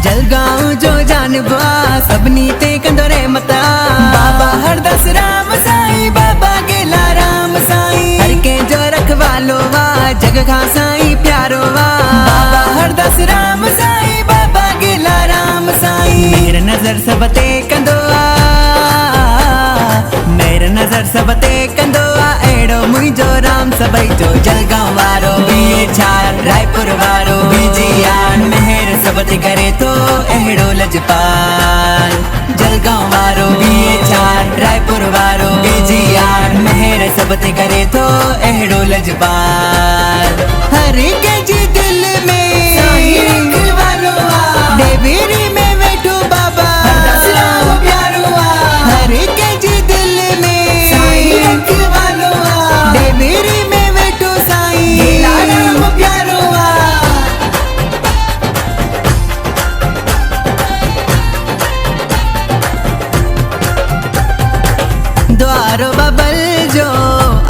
जलगांव जो जानबा सबनी ते कंदोरे मता बाबा हरदास राम साईं बाबा गेला राम साईं हर के जो रखवालो वा जग खा साईं प्यारो वा बाबा हरदास राम साईं बाबा गेला राम साईं मेरे नजर सबते कंदोआ मेरे नजर सबते कंदोआ एड़ो मुझो राम सबई जो जलगांव वारो छार रायपुर वारो बिजियान मेहर सबते करे तो एड़ो लजपाल जलगांव वारो छार रायपुर वारो बिजियान मेहर सबते करे तो एड़ो लजपाल हर के जी दिल में साईं रखवालो देवेरी में बैठो बाबा हरदास राम प्यारो हर के जी दिल में साईं रखवालो देवेरी में बैठो साईं राम प्यारो द्वारो बबल जो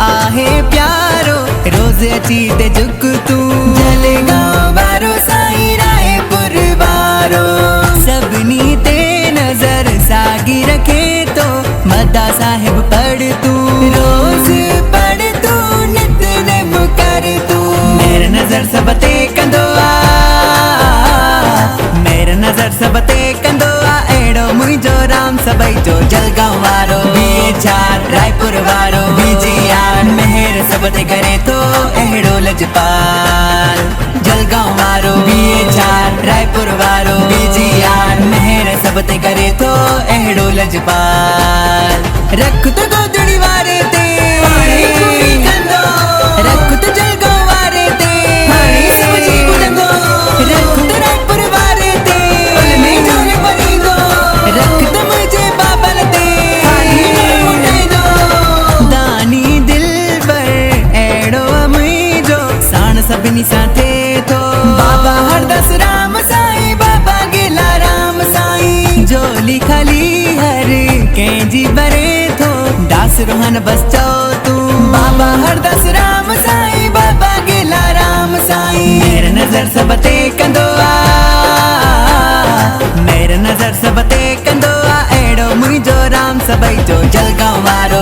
आहे प्यारो रोज अची ते झुक तू जलगांव वारो साईं रायपुर वारो सबनी ते नजर सागी रखे तो मदा साहिब पढ़ तू रोज पढ़ तू नितनेम कर तू मेरे नजर सबते कंदोआ मेरे नजर सबते कंदोआ एड़ो मुझो राम सबई जो जलगांव वारो छार रायपुर वारो बिजियान मेहर सबते करे तो एड़ो लजपाल जलगांव वारो छार रायपुर वारो बिजियान मेहर सबते करे तो एड़ो लजपाल रख तो गोदड़ी वारे ते रख तो जलगांव वारे ते समझी बुलंदो रख तो रायपुर वारे ते में जोरे परी दो रख तो मुझे बाबल ते उठाई दो दानी दिल पर एड़ो मुझो साण सबनी साथे तो बाबा हरदास राम साईं बाबा गेला राम साईं जोली खाली हर के जी बरे थो दास रोहन बस जाओ तू बाबा हरदास राम साईं बाबा गेला राम साईं मेरे नजर सबते कंदोआ मेरे नजर सबते कंदोआ एड़ो मुझो राम सबई जो जलगांव वारो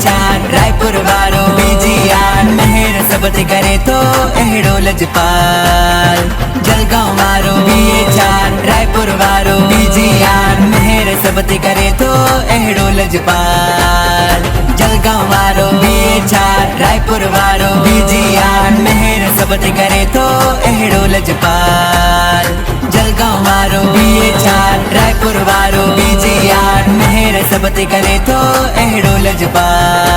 छार रायपुर वारो बिजियान मेहर सबते करे तो एड़ो लजपाल जलगांव वारो छार रायपुर वारो बिजियान मेहर सबते करे तो एड़ो लजपाल जलगांव वारो छार रायपुर वारो बिजियान मेहर सबते करे तो एड़ो लजपाल जलगांव वारो छार रायपुर वारो बिजियान मेहर सबते करे तो एड़ो लजपाल।